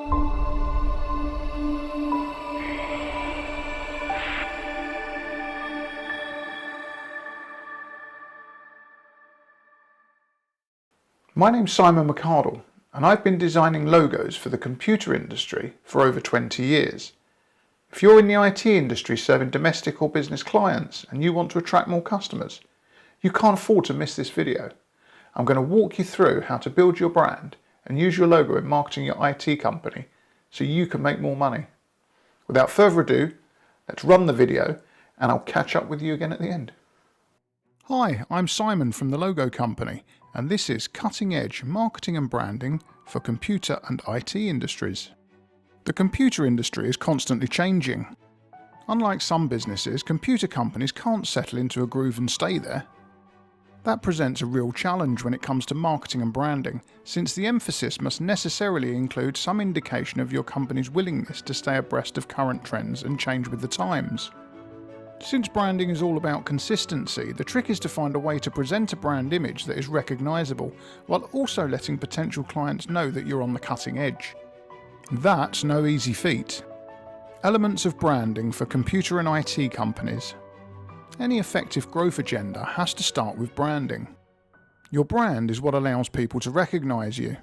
My name's Simon McArdle, and I've been designing logos for the computer industry for over 20 years. If you're in the IT industry serving domestic or business clients and you want to attract more customers, you can't afford to miss this video. I'm going to walk you through how to build your brand and use your logo in marketing your IT company so you can make more money. Without further ado, let's run the video and I'll catch up with you again at the end. Hi, I'm Simon from The Logo Company, and this is Cutting Edge Marketing and Branding for Computer and IT Industries. The computer industry is constantly changing. Unlike some businesses, computer companies can't settle into a groove and stay there. That presents a real challenge when it comes to marketing and branding, since the emphasis must necessarily include some indication of your company's willingness to stay abreast of current trends and change with the times. Since branding is all about consistency, the trick is to find a way to present a brand image that is recognisable, while also letting potential clients know that you're on the cutting edge. That's no easy feat. Elements of branding for computer and IT companies. Any effective growth agenda has to start with branding. Your brand is what allows people to recognise you.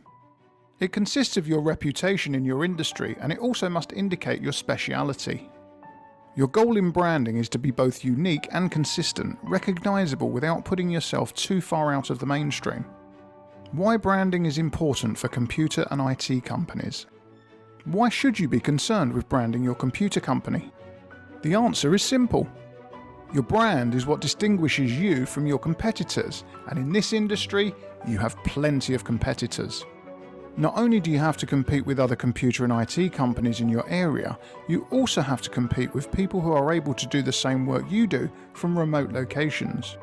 It consists of your reputation in your industry, and it also must indicate your speciality. Your goal in branding is to be both unique and consistent, recognisable without putting yourself too far out of the mainstream. Why branding is important for computer and IT companies. Why should you be concerned with branding your computer company? The answer is simple. Your brand is what distinguishes you from your competitors, and in this industry, you have plenty of competitors. Not only do you have to compete with other computer and IT companies in your area, you also have to compete with people who are able to do the same work you do from remote locations.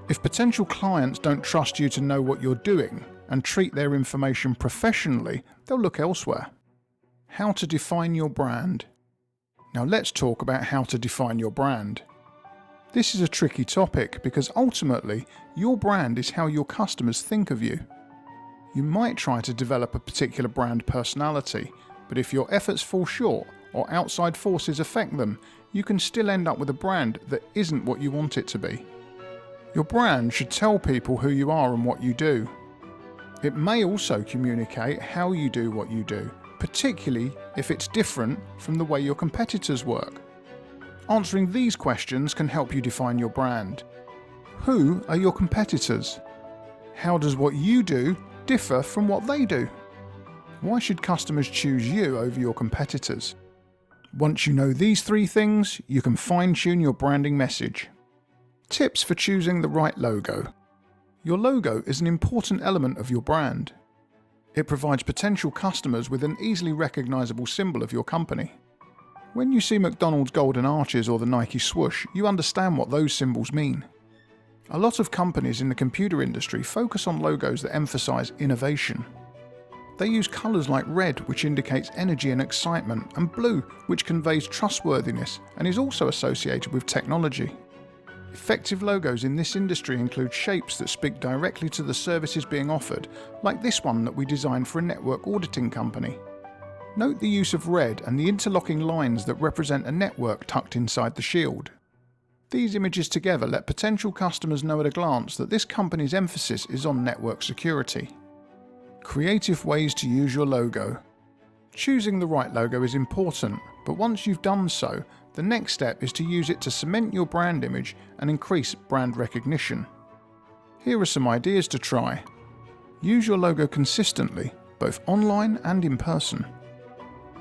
If potential clients don't trust you to know what you're doing and treat their information professionally, they'll look elsewhere. How to define your brand. Now let's talk about how to define your brand. This is a tricky topic because ultimately, your brand is how your customers think of you. You might try to develop a particular brand personality, but if your efforts fall short or outside forces affect them, you can still end up with a brand that isn't what you want it to be. Your brand should tell people who you are and what you do. It may also communicate how you do what you do, particularly if it's different from the way your competitors work. Answering these questions can help you define your brand. Who are your competitors? How does what you do differ from what they do? Why should customers choose you over your competitors? Once you know these three things, you can fine-tune your branding message. Tips for choosing the right logo. Your logo is an important element of your brand. It provides potential customers with an easily recognisable symbol of your company. When you see McDonald's golden arches or the Nike swoosh, you understand what those symbols mean. A lot of companies in the computer industry focus on logos that emphasize innovation. They use colors like red, which indicates energy and excitement, and blue, which conveys trustworthiness and is also associated with technology. Effective logos in this industry include shapes that speak directly to the services being offered, like this one that we designed for a network auditing company. Note the use of red and the interlocking lines that represent a network tucked inside the shield. These images together let potential customers know at a glance that this company's emphasis is on network security. Creative ways to use your logo. Choosing the right logo is important, but once you've done so, the next step is to use it to cement your brand image and increase brand recognition. Here are some ideas to try. Use your logo consistently, both online and in person.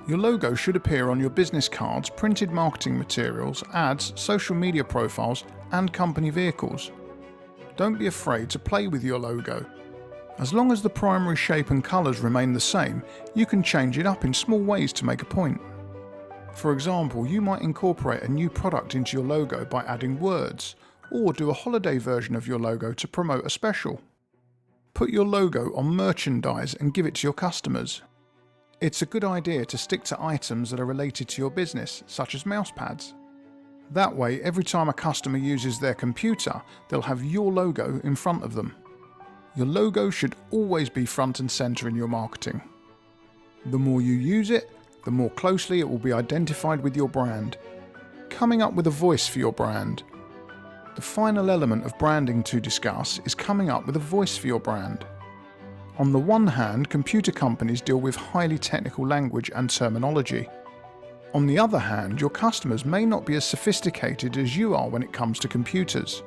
Your logo should appear on your business cards, printed marketing materials, ads, social media profiles, and company vehicles. Don't be afraid to play with your logo. As long as the primary shape and colours remain the same, you can change it up in small ways to make a point. For example, you might incorporate a new product into your logo by adding words, or do a holiday version of your logo to promote a special. Put your logo on merchandise and give it to your customers. It's a good idea to stick to items that are related to your business, such as mouse pads. That way, every time a customer uses their computer, they'll have your logo in front of them. Your logo should always be front and center in your marketing. The more you use it, the more closely it will be identified with your brand. Coming up with a voice for your brand. The final element of branding to discuss is coming up with a voice for your brand. On the one hand, computer companies deal with highly technical language and terminology. On the other hand, your customers may not be as sophisticated as you are when it comes to computers.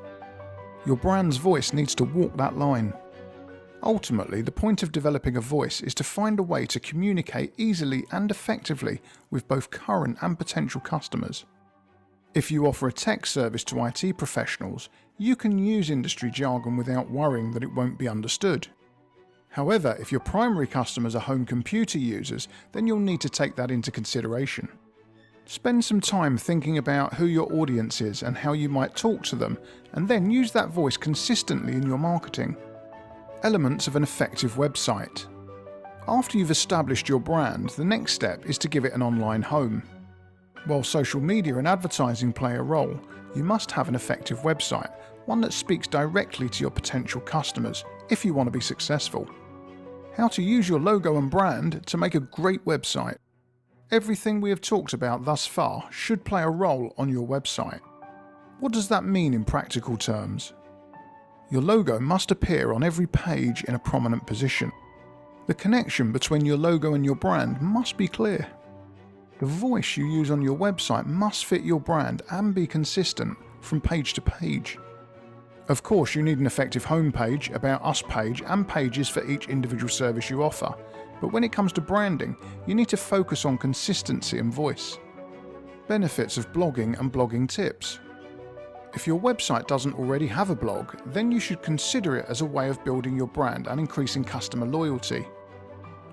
Your brand's voice needs to walk that line. Ultimately, the point of developing a voice is to find a way to communicate easily and effectively with both current and potential customers. If you offer a tech service to IT professionals, you can use industry jargon without worrying that it won't be understood. However, if your primary customers are home computer users, then you'll need to take that into consideration. Spend some time thinking about who your audience is and how you might talk to them, and then use that voice consistently in your marketing. Elements of an effective website. After you've established your brand, the next step is to give it an online home. While social media and advertising play a role, you must have an effective website, one that speaks directly to your potential customers if you want to be successful. How to use your logo and brand to make a great website. Everything we have talked about thus far should play a role on your website. What does that mean in practical terms? Your logo must appear on every page in a prominent position. The connection between your logo and your brand must be clear. The voice you use on your website must fit your brand and be consistent from page to page. Of course, you need an effective homepage, About Us page, and pages for each individual service you offer. But when it comes to branding, you need to focus on consistency and voice. Benefits of blogging and blogging tips. If your website doesn't already have a blog, then you should consider it as a way of building your brand and increasing customer loyalty.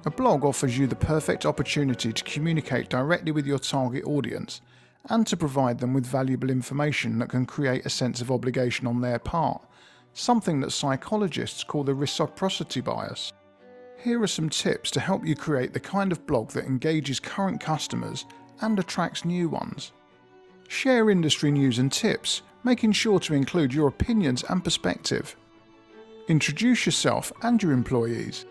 A blog offers you the perfect opportunity to communicate directly with your target audience and to provide them with valuable information that can create a sense of obligation on their part, something that psychologists call the reciprocity bias. Here are some tips to help you create the kind of blog that engages current customers and attracts new ones. Share industry news and tips, making sure to include your opinions and perspective. Introduce yourself and your employees.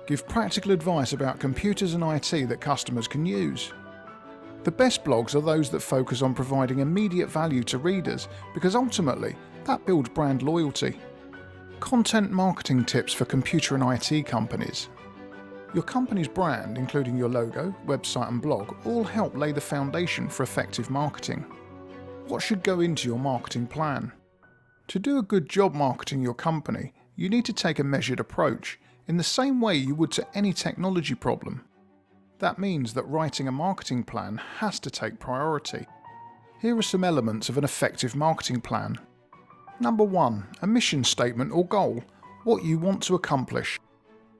Give practical advice about computers and IT that customers can use. The best blogs are those that focus on providing immediate value to readers because ultimately that builds brand loyalty. Content marketing tips for computer and IT companies. Your company's brand, including your logo, website and blog, all help lay the foundation for effective marketing. What should go into your marketing plan? To do a good job marketing your company, you need to take a measured approach, in the same way you would to any technology problem. That means that writing a marketing plan has to take priority. Here are some elements of an effective marketing plan. Number 1. A mission statement or goal, what you want to accomplish.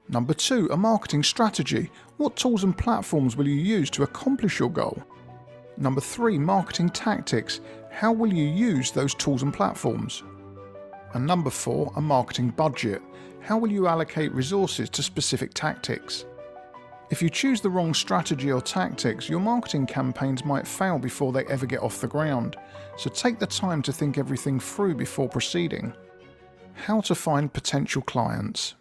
Number 2. A marketing strategy, what tools and platforms will you use to accomplish your goal. Number 3. Marketing tactics, how will you use those tools and platforms. And number 4. A marketing budget, how will you allocate resources to specific tactics. If you choose the wrong strategy or tactics, your marketing campaigns might fail before they ever get off the ground, so take the time to think everything through before proceeding. How to find potential clients.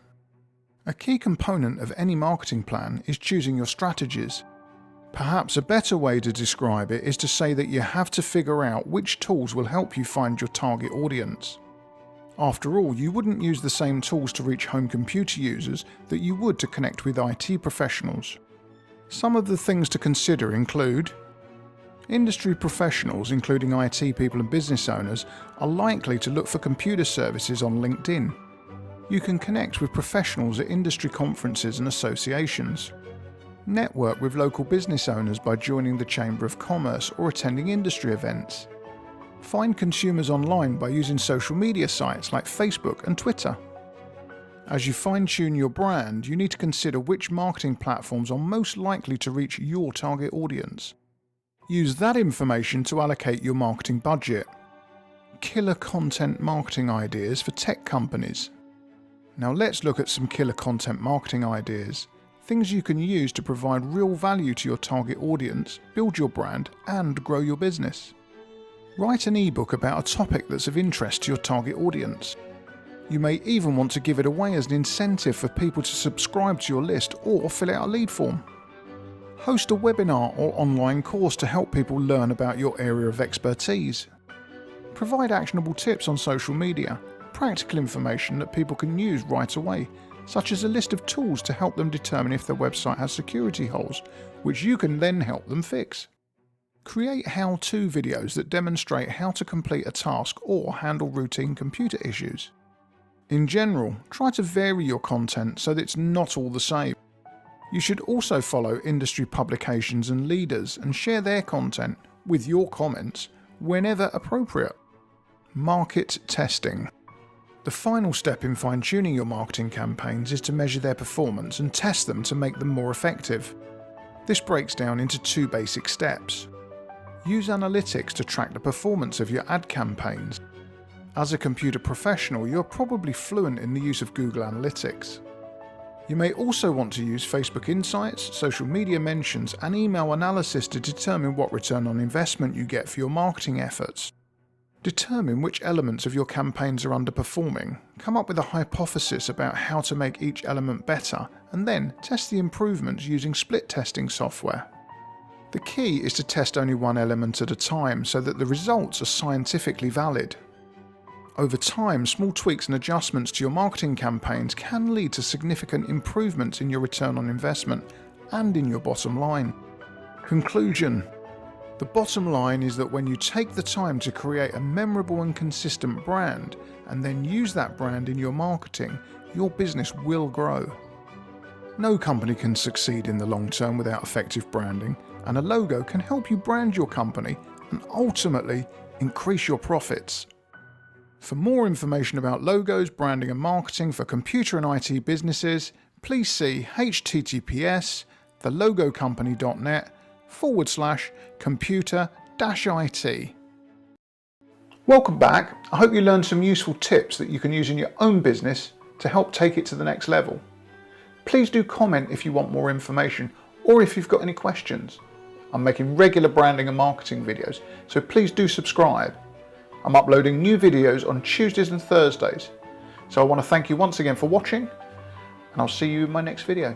A key component of any marketing plan is choosing your strategies. Perhaps a better way to describe it is to say that you have to figure out which tools will help you find your target audience. After all, you wouldn't use the same tools to reach home computer users that you would to connect with IT professionals. Some of the things to consider include: industry professionals, including IT people and business owners, are likely to look for computer services on LinkedIn. You can connect with professionals at industry conferences and associations. Network with local business owners by joining the Chamber of Commerce or attending industry events. Find consumers online by using social media sites like Facebook and Twitter. As you fine-tune your brand, you need to consider which marketing platforms are most likely to reach your target audience. Use that information to allocate your marketing budget. Killer content marketing ideas for tech companies. Now let's look at some killer content marketing ideas. Things you can use to provide real value to your target audience, build your brand, and grow your business. Write an ebook about a topic that's of interest to your target audience. You may even want to give it away as an incentive for people to subscribe to your list or fill out a lead form. Host a webinar or online course to help people learn about your area of expertise. Provide actionable tips on social media, practical information that people can use right away, such as a list of tools to help them determine if their website has security holes, which you can then help them fix. Create how-to videos that demonstrate how to complete a task or handle routine computer issues. In general, try to vary your content so that it's not all the same. You should also follow industry publications and leaders and share their content, with your comments, whenever appropriate. Market testing. The final step in fine-tuning your marketing campaigns is to measure their performance and test them to make them more effective. This breaks down into 2 basic steps. Use analytics to track the performance of your ad campaigns. As a computer professional, you're probably fluent in the use of Google Analytics. You may also want to use Facebook Insights, social media mentions, and email analysis to determine what return on investment you get for your marketing efforts. Determine which elements of your campaigns are underperforming, come up with a hypothesis about how to make each element better, and then test the improvements using split testing software. The key is to test only one element at a time so that the results are scientifically valid. Over time, small tweaks and adjustments to your marketing campaigns can lead to significant improvements in your return on investment and in your bottom line. Conclusion. The bottom line is that when you take the time to create a memorable and consistent brand and then use that brand in your marketing, your business will grow. No company can succeed in the long term without effective branding, and a logo can help you brand your company and ultimately increase your profits. For more information about logos, branding and marketing for computer and IT businesses, please see https://thelogocompany.net/computer-IT. Welcome back. I hope you learned some useful tips that you can use in your own business to help take it to the next level. Please do comment if you want more information or if you've got any questions. I'm making regular branding and marketing videos, so please do subscribe. I'm uploading new videos on Tuesdays and Thursdays. So I want to thank you once again for watching, and I'll see you in my next video.